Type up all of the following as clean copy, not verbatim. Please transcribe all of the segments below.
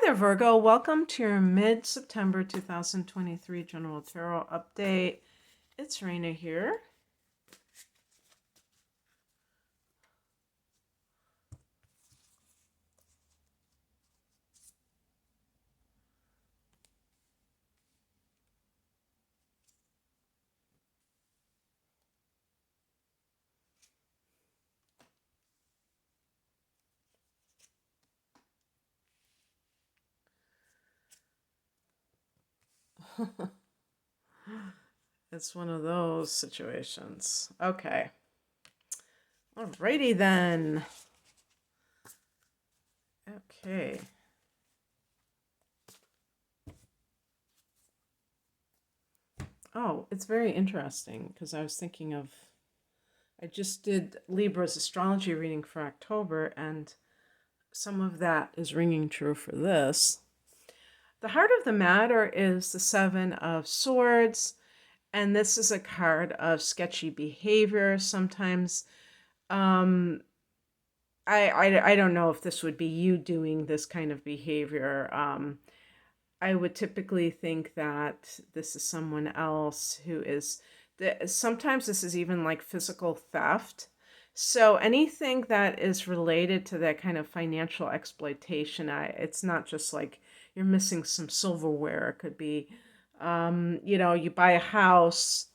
there, Virgo. Welcome to your mid-September 2023 General Tarot update. It's Raina here. It's one of those situations. Okay. Alrighty then. Okay. Oh, it's very interesting because I was thinking of, I just did Libra's astrology reading for October, and some of that is ringing true for this. The heart of the matter is the Seven of Swords, and this is a card of sketchy behavior. Sometimes, um, I don't know if this would be you doing this kind of behavior. I would typically think that this is someone else who is. Sometimes this is even like physical theft. So anything that is related to that kind of financial exploitation, it's not just like you're missing some silverware. It could be, you buy a house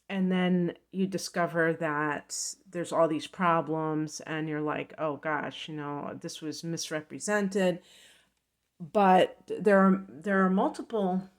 and then you discover that there's all these problems and you're like, oh gosh, this was misrepresented. But there are multiple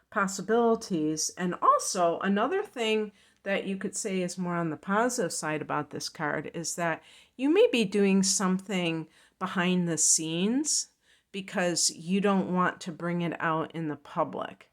possibilities. And also another thing that you could say is more on the positive side about this card is that you may be doing something behind the scenes because you don't want to bring it out in the public.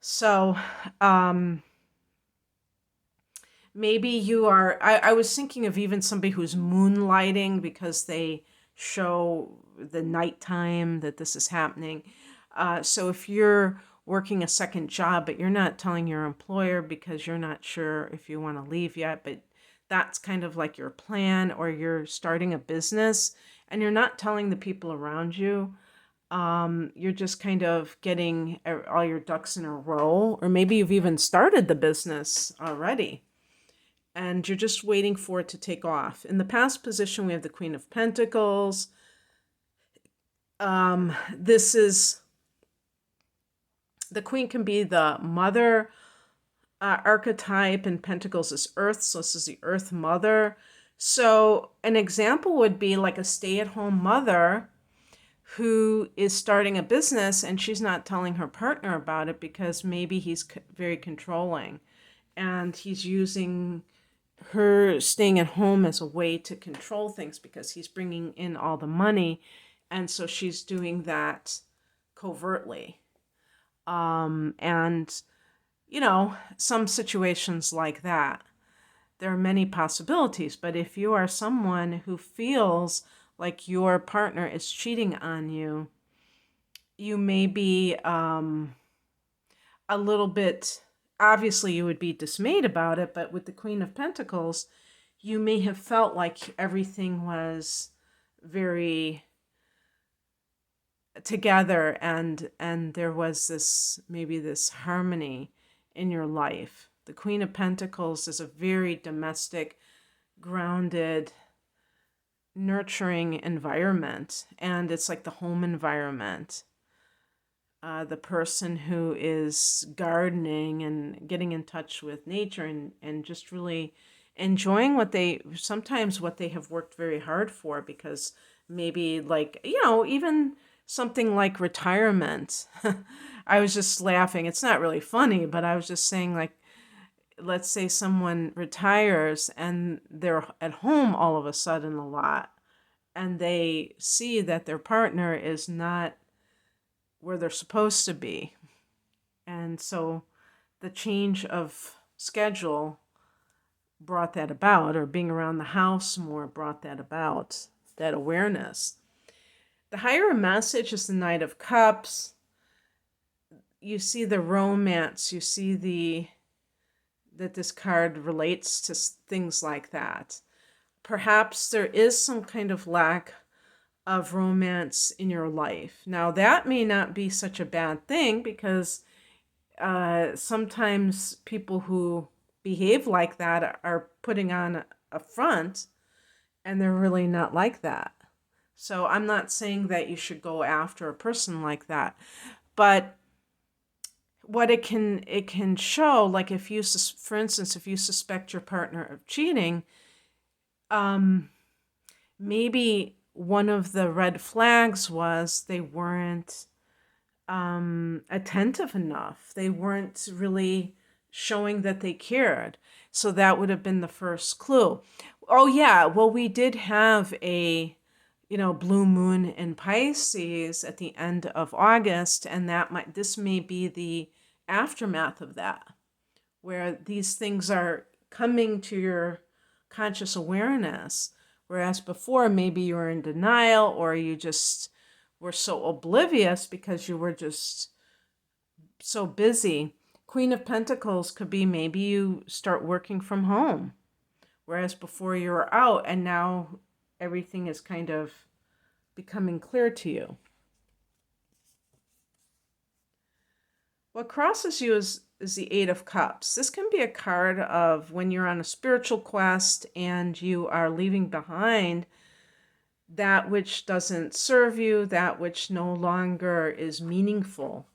So, maybe you are, I was thinking of even somebody who's moonlighting because they show the nighttime that this is happening. So if you're working a second job, but you're not telling your employer because you're not sure if you want to leave yet, but that's kind of like your plan, or you're starting a business and you're not telling the people around you. You're just kind of getting all your ducks in a row, or maybe you've even started the business already and you're just waiting for it to take off. In the past position, we have the Queen of Pentacles. This is, the Queen can be the mother archetype, and Pentacles is Earth, so this is the Earth Mother. So an example would be like a stay-at-home mother who is starting a business and she's not telling her partner about it because maybe he's very controlling and he's using her staying at home as a way to control things because he's bringing in all the money, and so she's doing that covertly. And some situations like that, there are many possibilities. But if you are someone who feels like your partner is cheating on you, you may be a little bit, obviously you would be dismayed about it, but with the Queen of Pentacles, you may have felt like everything was very together, and there was this harmony in your life. The Queen of Pentacles is a very domestic, grounded, nurturing environment, and it's like the home environment. The person who is gardening and getting in touch with nature, and just really enjoying what they have worked very hard for, because maybe like, even something like retirement. I was just laughing. It's not really funny, but I was just saying, like, let's say someone retires and they're at home all of a sudden a lot, and they see that their partner is not where they're supposed to be. And so the change of schedule brought that about, or being around the house more brought that about, that awareness. The higher message is the Knight of Cups. You see the romance, you see that this card relates to things like that. Perhaps there is some kind of lack of romance in your life. Now, that may not be such a bad thing because sometimes people who behave like that are putting on a front and they're really not like that. So I'm not saying that you should go after a person like that, but what it can show, like if you for instance, if you suspect your partner of cheating, um maybe one of the red flags was they weren't attentive enough. They weren't really showing that they cared. So that would have been the first clue. Oh yeah, well we did have a blue moon in Pisces at the end of August, and this may be the aftermath of that, where these things are coming to your conscious awareness, whereas before maybe you were in denial or you just were so oblivious because you were just so busy. Queen of Pentacles could be maybe you start working from home, whereas before you were out, and now everything is kind of becoming clear to you. What crosses you is the Eight of Cups. This can be a card of when you're on a spiritual quest and you are leaving behind that which doesn't serve you, that which no longer is meaningful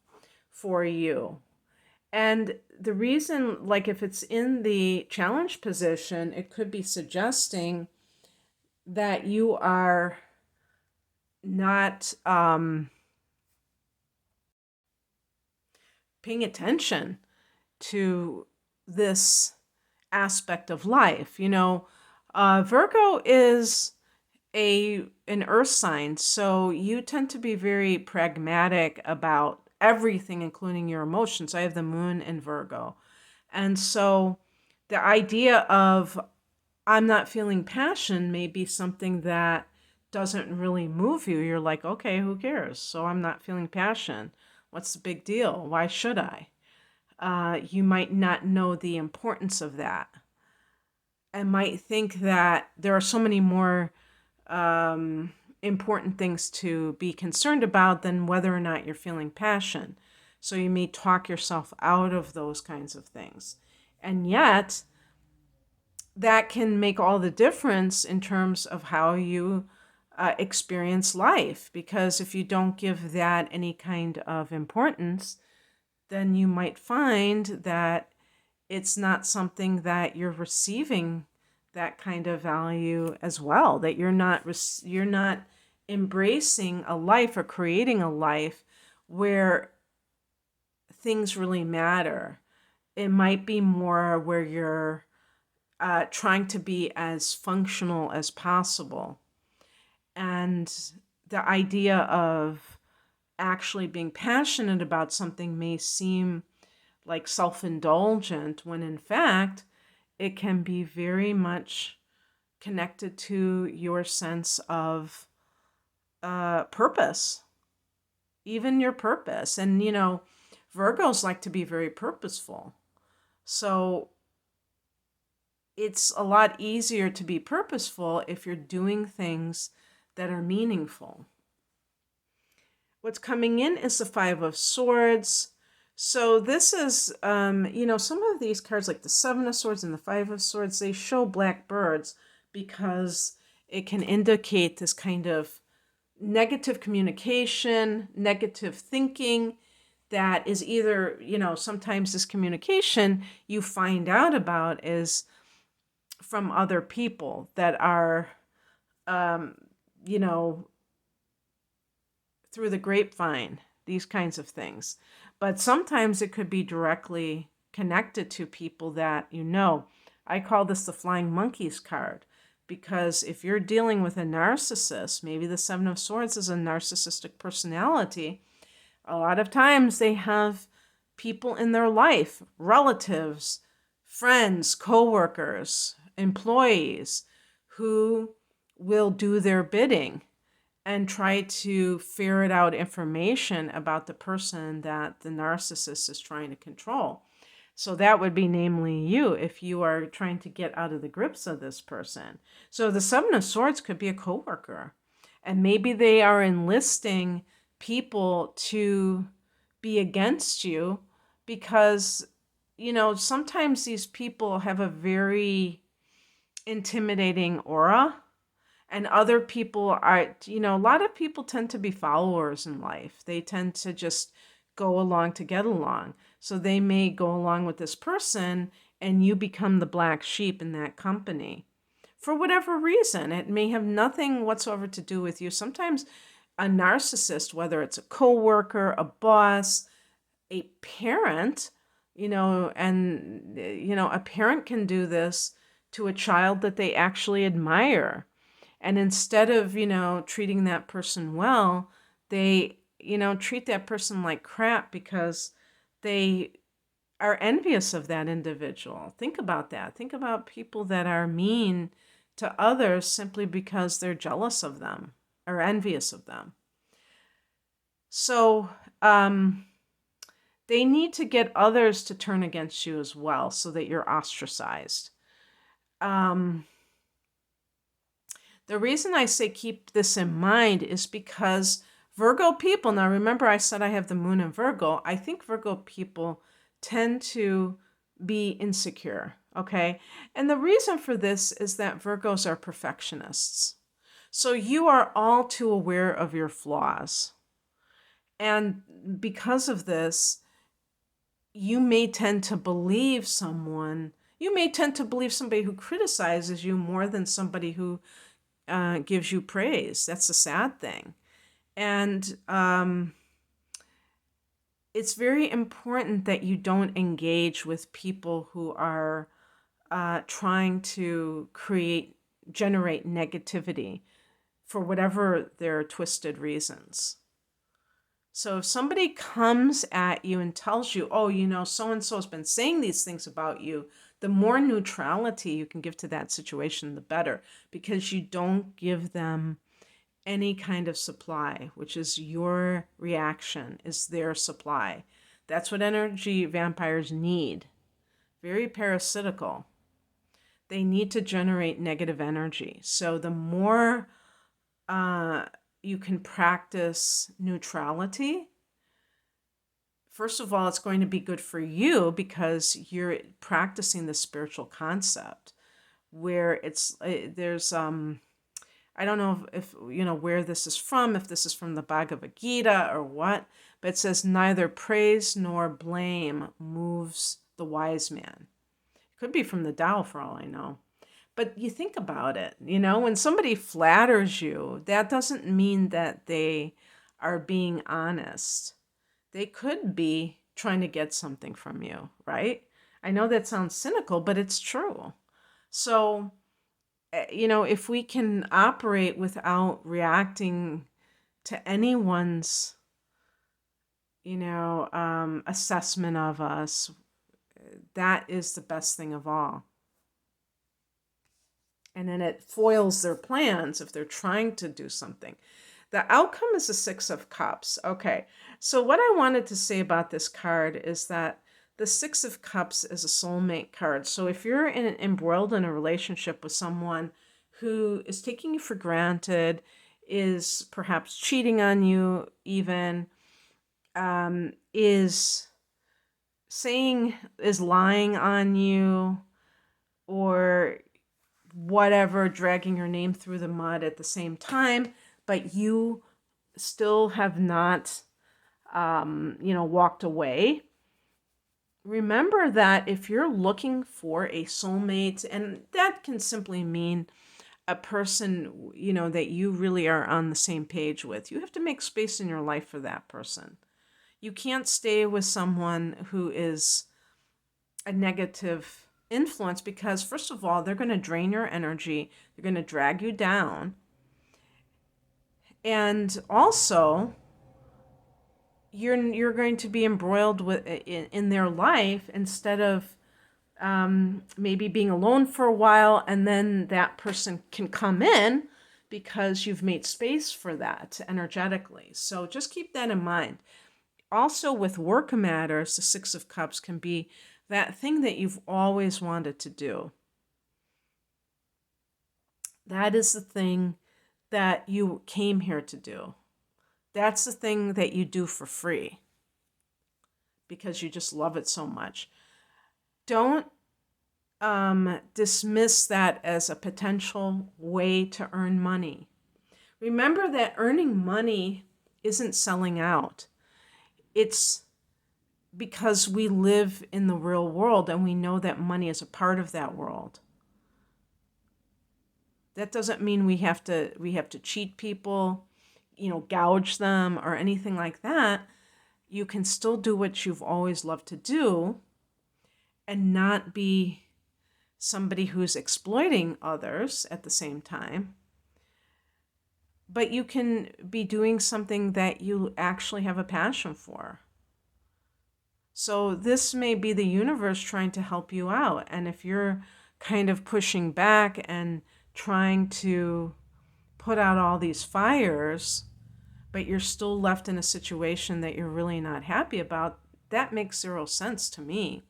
for you. And the reason, like if it's in the challenge position, it could be suggesting that you are not paying attention to this aspect of life. Virgo is an earth sign, so you tend to be very pragmatic about everything, including your emotions. I have the moon in Virgo. And so the idea of I'm not feeling passion may be something that doesn't really move you. You're like, okay, who cares? So I'm not feeling passion. What's the big deal? Why should I? You might not know the importance of that and might think that there are so many more important things to be concerned about than whether or not you're feeling passion. So you may talk yourself out of those kinds of things. And yet, that can make all the difference in terms of how you experience life. Because if you don't give that any kind of importance, then you might find that it's not something that you're receiving that kind of value as well, that you're not embracing a life or creating a life where things really matter. It might be more where you're trying to be as functional as possible. And the idea of actually being passionate about something may seem like self-indulgent, when in fact, it can be very much connected to your sense of purpose, even your purpose. And, Virgos like to be very purposeful. So it's a lot easier to be purposeful if you're doing things that are meaningful. What's coming in is the Five of Swords. So this is, some of these cards, like the Seven of Swords and the Five of Swords, they show black birds because it can indicate this kind of negative communication, negative thinking that is either, sometimes this communication you find out about is from other people that are, through the grapevine, these kinds of things. But sometimes it could be directly connected to people that you know. I call this the flying monkeys card, because if you're dealing with a narcissist, maybe the Seven of Swords is a narcissistic personality, a lot of times they have people in their life, relatives, friends, co-workers, employees, who will do their bidding and try to ferret out information about the person that the narcissist is trying to control. So that would be namely you if you are trying to get out of the grips of this person. So the Seven of Swords could be a coworker. And maybe they are enlisting people to be against you because, sometimes these people have a very intimidating aura, and other people are, a lot of people tend to be followers in life. They tend to just go along to get along. So they may go along with this person and you become the black sheep in that company. For whatever reason, it may have nothing whatsoever to do with you. Sometimes a narcissist, whether it's a coworker, a boss, a parent, and a parent can do this to a child that they actually admire. And instead of, treating that person well, they, treat that person like crap because they are envious of that individual. Think about that. Think about people that are mean to others simply because they're jealous of them or envious of them. So, they need to get others to turn against you as well so that you're ostracized. The reason I say keep this in mind is because Virgo people, now remember I said I have the moon in Virgo, I think Virgo people tend to be insecure, okay? And the reason for this is that Virgos are perfectionists. So you are all too aware of your flaws. And because of this, you may tend to believe somebody who criticizes you more than somebody who gives you praise. That's a sad thing. And it's very important that you don't engage with people who are trying to generate negativity for whatever their twisted reasons. So if somebody comes at you and tells you, oh, so-and-so has been saying these things about you, the more neutrality you can give to that situation, the better, because you don't give them any kind of supply, which is your reaction, is their supply. That's what energy vampires need. Very parasitical. They need to generate negative energy. So the more you can practice neutrality, first of all, it's going to be good for you because you're practicing the spiritual concept where there's I don't know if where this is from, if this is from the Bhagavad Gita or what, but it says neither praise nor blame moves the wise man. It could be from the Tao for all I know. But you think about it, when somebody flatters you, that doesn't mean that they are being honest. They could be trying to get something from you, right? I know that sounds cynical, but it's true. So, if we can operate without reacting to anyone's, assessment of us, that is the best thing of all. And then it foils their plans if they're trying to do something. The outcome is the Six of Cups. Okay, so what I wanted to say about this card is that the Six of Cups is a soulmate card. So if you're embroiled in a relationship with someone who is taking you for granted, is perhaps cheating on you even, is lying on you, or whatever, dragging your name through the mud at the same time, but you still have not, walked away. Remember that if you're looking for a soulmate, and that can simply mean a person, that you really are on the same page with, you have to make space in your life for that person. You can't stay with someone who is a negative influence because, first of all, they're going to drain your energy. They're going to drag you down. And also, you're going to be embroiled in their life instead of maybe being alone for a while, and then that person can come in because you've made space for that energetically. So just keep that in mind. Also, with work matters, the Six of Cups can be that thing that you've always wanted to do. That is the thing that you came here to do. That's the thing that you do for free because you just love it so much. Don't dismiss that as a potential way to earn money. Remember that earning money isn't selling out. It's because we live in the real world and we know that money is a part of that world. That doesn't mean we have to cheat people, gouge them or anything like that. You can still do what you've always loved to do and not be somebody who's exploiting others at the same time. But you can be doing something that you actually have a passion for. So this may be the universe trying to help you out. And if you're kind of pushing back and trying to put out all these fires, but you're still left in a situation that you're really not happy about, that makes zero sense to me.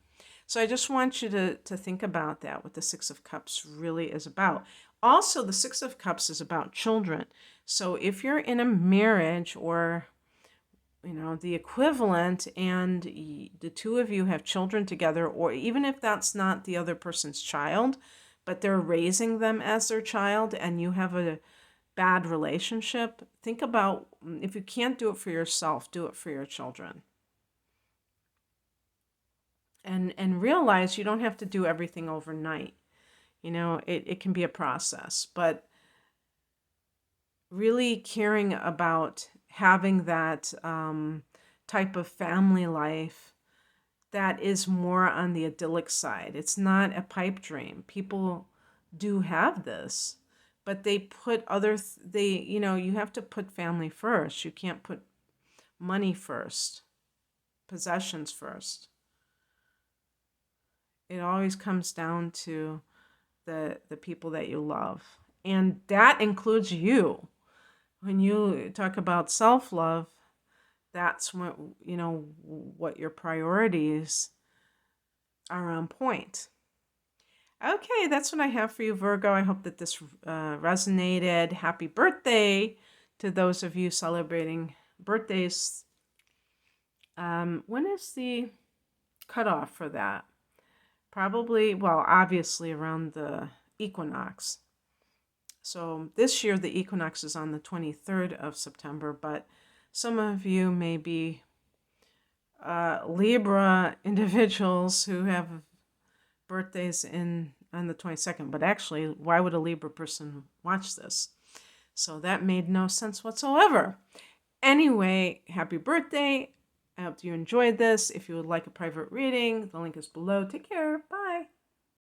So I just want you to think about that, what the Six of Cups really is about. Also, the Six of Cups is about children. So if you're in a marriage or the equivalent, and the two of you have children together, or even if that's not the other person's child, but they're raising them as their child and you have a bad relationship, think about, if you can't do it for yourself, do it for your children. And realize you don't have to do everything overnight. It can be a process, but really caring about having that type of family life that is more on the idyllic side. It's not a pipe dream. People do have this, but they put you have to put family first. You can't put money first, possessions first. It always comes down to the people that you love. And that includes you. When you talk about self-love, that's what your priorities are on point. Okay, that's what I have for you, Virgo. I hope that this resonated. Happy birthday to those of you celebrating birthdays. When is the cutoff for that? Probably, obviously around the equinox. So this year the equinox is on the 23rd of September, but some of you may be Libra individuals who have birthdays on the 22nd. But actually, why would a Libra person watch this? So that made no sense whatsoever. Anyway, happy birthday. I hope you enjoyed this. If you would like a private reading, the link is below. Take care. Bye.